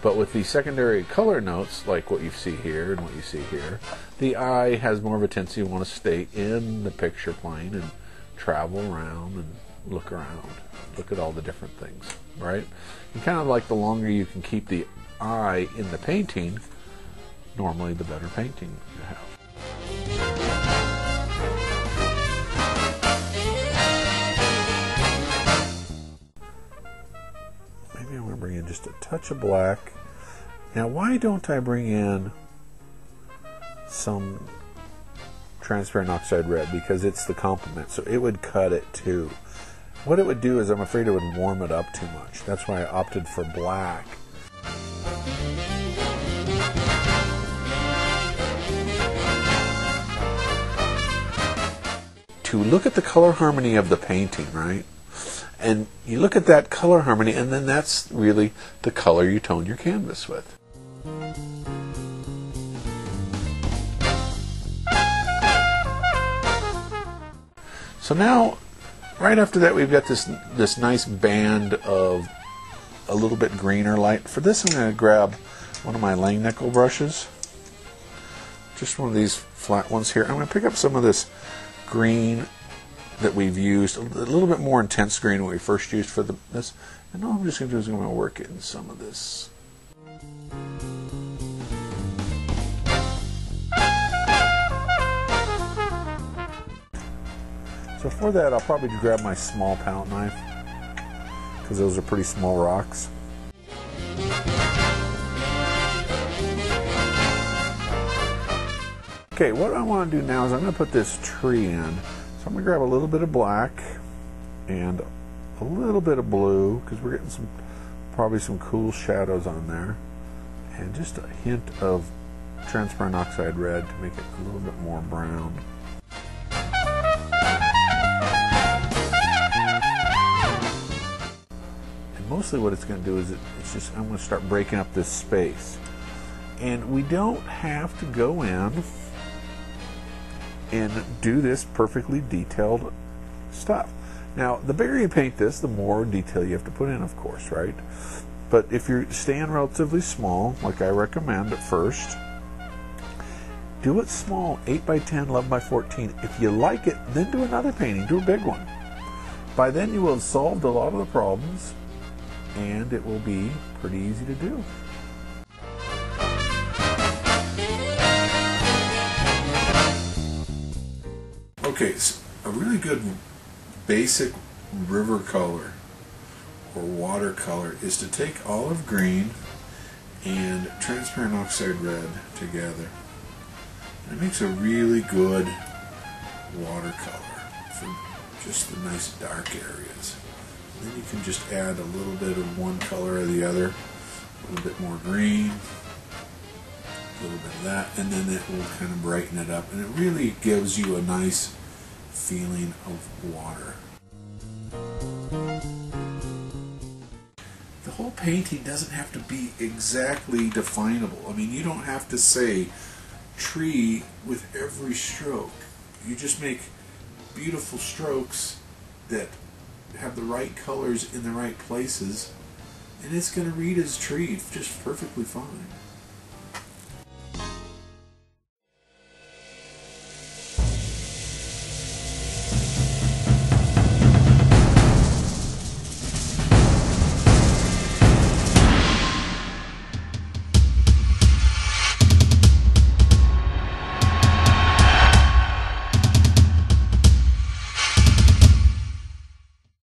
But with the secondary color notes, like what you see here and what you see here, the eye has more of a tendency to want to stay in the picture plane and travel around and look around, look at all the different things, right? And kind of like the longer you can keep the eye in the painting, normally the better painting you have. Maybe I'm going to bring in just a touch of black. Now, why don't I bring in some transparent oxide red? Because it's the complement, so it would cut it too. What it would do is, I'm afraid it would warm it up too much. That's why I opted for black. To look at the color harmony of the painting, right? And you look at that color harmony, and then that's really the color you tone your canvas with. So now, right after that, we've got this nice band of a little bit greener light. For this, I'm going to grab one of my lang nickel brushes, just one of these flat ones here. I'm going to pick up some of this green that we've used, a little bit more intense green than we first used for this. And all I'm just going to do is I'm going to work in some of this. So for that, I'll probably grab my small palette knife, because those are pretty small rocks. Okay, what I want to do now is I'm going to put this tree in. So I'm going to grab a little bit of black and a little bit of blue, because we're getting probably some cool shadows on there, and just a hint of transparent oxide red to make it a little bit more brown. And mostly what it's going to do is I'm going to start breaking up this space. And we don't have to go in and do this perfectly detailed stuff. Now, the bigger you paint this, the more detail you have to put in, of course, right? But if you're staying relatively small, like I recommend at first, do it small, 8 by 10, 11 by 14. If you like it, then do another painting, do a big one. By then you will have solved a lot of the problems, and it will be pretty easy to do. Okay, so a really good basic river color or watercolor is to take olive green and transparent oxide red together. And it makes a really good watercolor for just the nice dark areas. And then you can just add a little bit of one color or the other, a little bit more green, a little bit of that, and then it will kind of brighten it up, and it really gives you a nice feeling of water. The whole painting doesn't have to be exactly definable. I mean, you don't have to say tree with every stroke. You just make beautiful strokes that have the right colors in the right places, and it's going to read as tree just perfectly fine.